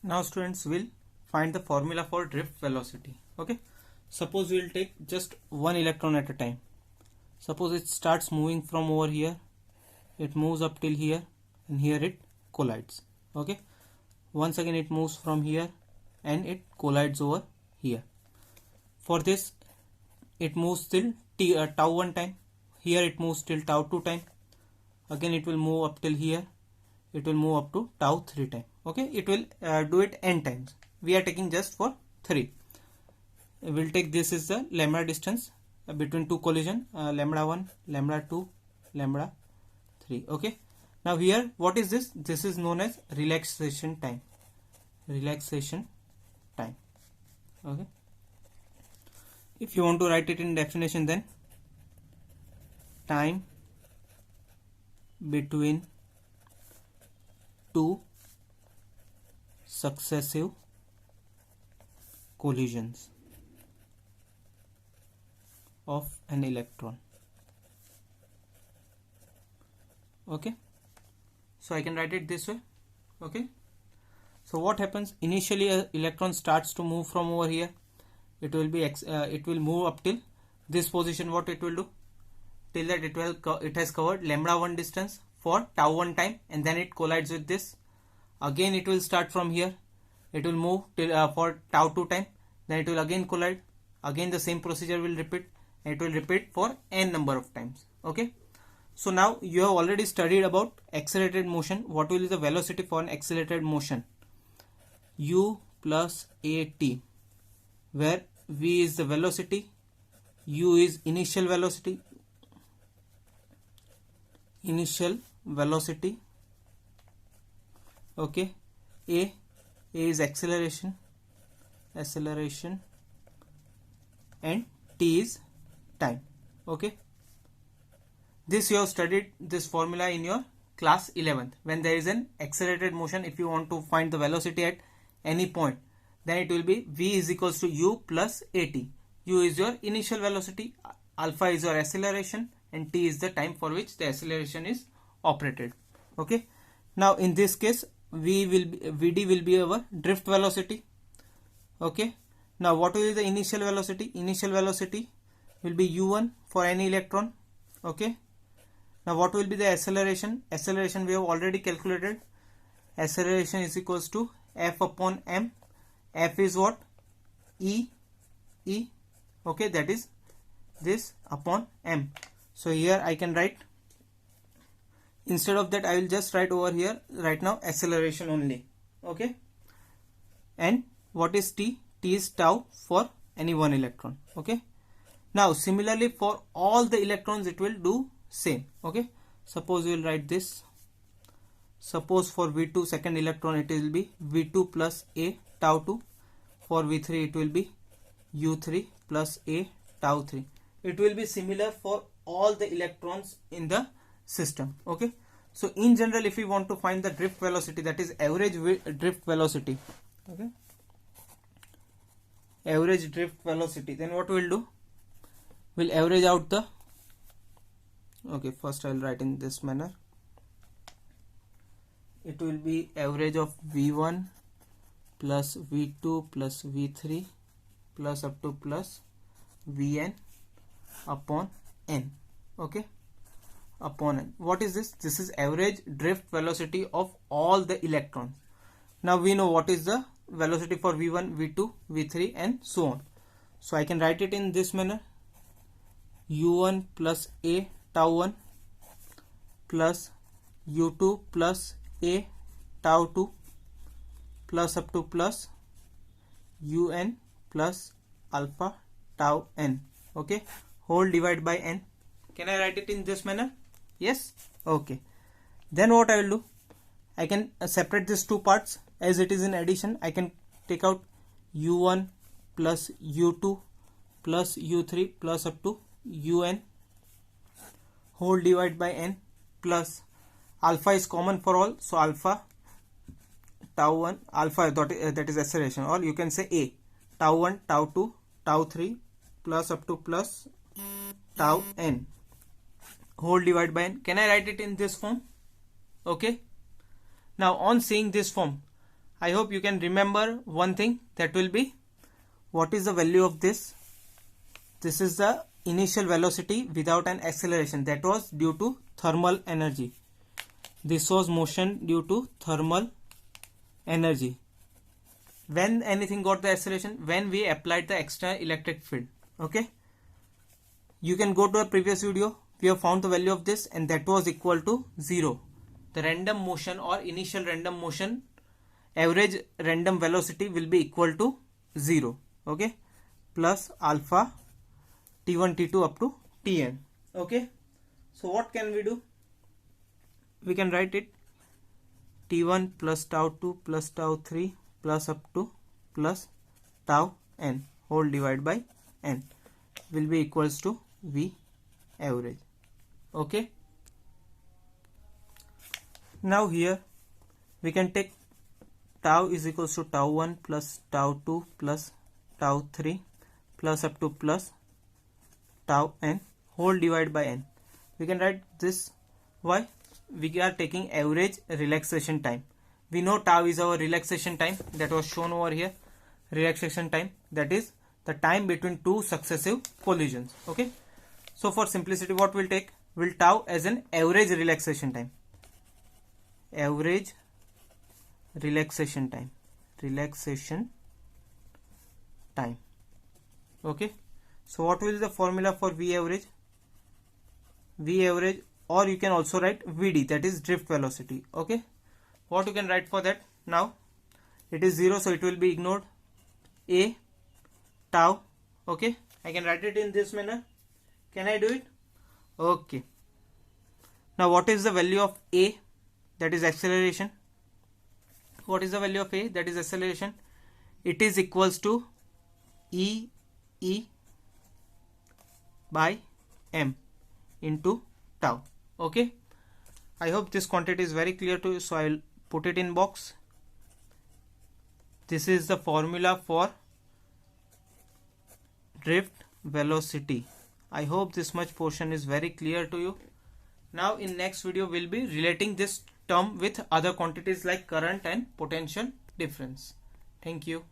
Now students will find the formula for drift velocity. Okay, suppose we will take just one electron at a time. Suppose it starts moving from over here, it moves up till here, and here it collides. Okay, once again it moves from here and it collides over here. For this it moves till tau 1 time, here it moves till tau 2 time, again it will move up till here, it will move up to tau 3 time. Okay, it will do it n times. We are taking just for 3. We'll take this is the lambda distance between two collision, lambda 1, lambda 2, lambda 3. Okay, now here what is this? This is known as relaxation time. Relaxation time. Okay, if you want to write it in definition, then time between two successive collisions of an electron. Okay, so I can write it this way. Okay, so what happens initially? An electron starts to move from over here. It will be it will move up till this position. What it will do? Till that it has covered lambda 1 distance for tau 1 time, and then it collides with this. Again it will start from here, it will move till for tau 2 time, then it will again collide. Again the same procedure will repeat, and it will repeat for n number of times. Okay, so now you have already studied about accelerated motion. What will be the velocity for an accelerated motion? U plus at, where v is the velocity, u is initial velocity, okay, a is acceleration, and t is time. Okay, this you have studied this formula in your class 11th. When there is an accelerated motion, if you want to find the velocity at any point, then it will be v is equals to u plus at. U is your initial velocity, alpha is your acceleration, and t is the time for which the acceleration is operated. Okay, now in this case vd will be our drift velocity. Okay, now what will be the initial velocity? Initial velocity will be u1 for any electron. Okay, now what will be the acceleration? Acceleration we have already calculated. Acceleration is equals to f upon m. F is what? E. Okay, that is this upon m. So here I can write, instead of that I will just write over here right now acceleration only. Okay, and what is t? T is tau for any one electron. Okay, now similarly for all the electrons it will do same. Okay, suppose we will write this. Suppose for v2 second electron it will be v2 plus a tau 2. For v3 it will be u3 plus a tau 3. It will be similar for all the electrons in the system. Okay, so in general if we want to find the drift velocity, that is average drift velocity, okay, average drift velocity, then what we'll do, we'll average out the, okay, first I'll write in this manner. It will be average of v1 plus v2 plus v3 plus up to plus vn upon n. Okay, upon n. What is this? This is average drift velocity of all the electrons. Now we know what is the velocity for v1, v2, v3 and so on. So I can write it in this manner. u1 plus a tau 1 plus u2 plus a tau 2 plus up to plus un plus alpha tau n. Okay, whole divided by n. Can I write it in this manner? Yes. Okay, then what I will do, I can separate these two parts. As it is in addition, I can take out u1 plus u2 plus u3 plus up to un whole divided by n, plus alpha is common for all, so alpha tau 1, alpha that is acceleration, or you can say a, tau 1, tau 2, tau 3 plus up to plus tau n whole divided by n. Can I write it in this form? Okay, now on seeing this form I hope you can remember one thing, that will be, what is the value of this? This is the initial velocity without an acceleration, that was due to thermal energy. This was motion due to thermal energy. When anything got the acceleration? When we applied the external electric field. Okay, you can go to a previous video. We have found the value of this, and that was equal to 0. The random motion or initial random motion, average random velocity will be equal to 0. Okay, plus alpha t1 t2 up to tn. Okay, so what can we do? We can write it t1 plus tau 2 plus tau 3 plus up to plus tau n whole divided by n will be equals to V average. Okay, now here we can take tau is equals to tau 1 plus tau 2 plus tau 3 plus up to plus tau n whole divided by n. We can write this. Why? We are taking average relaxation time. We know tau is our relaxation time, that was shown over here. Relaxation time, that is the time between two successive collisions. Okay, so for simplicity, what we'll take? We'll tau as an average relaxation time. Average relaxation time. Relaxation time. Okay, so what will be the formula for V average? V average, or you can also write Vd, that is drift velocity. Okay, what you can write for that? Now it is 0, so it will be ignored. A tau. Okay, I can write it in this manner. Can I do it? Okay, now what is the value of A? That is acceleration. What is the value of A? That is acceleration. It is equals to E by m into tau. Okay, I hope this quantity is very clear to you, so I will put it in box. This is the formula for drift velocity. I hope this much portion is very clear to you. Now in next video we'll be relating this term with other quantities like current and potential difference. Thank you.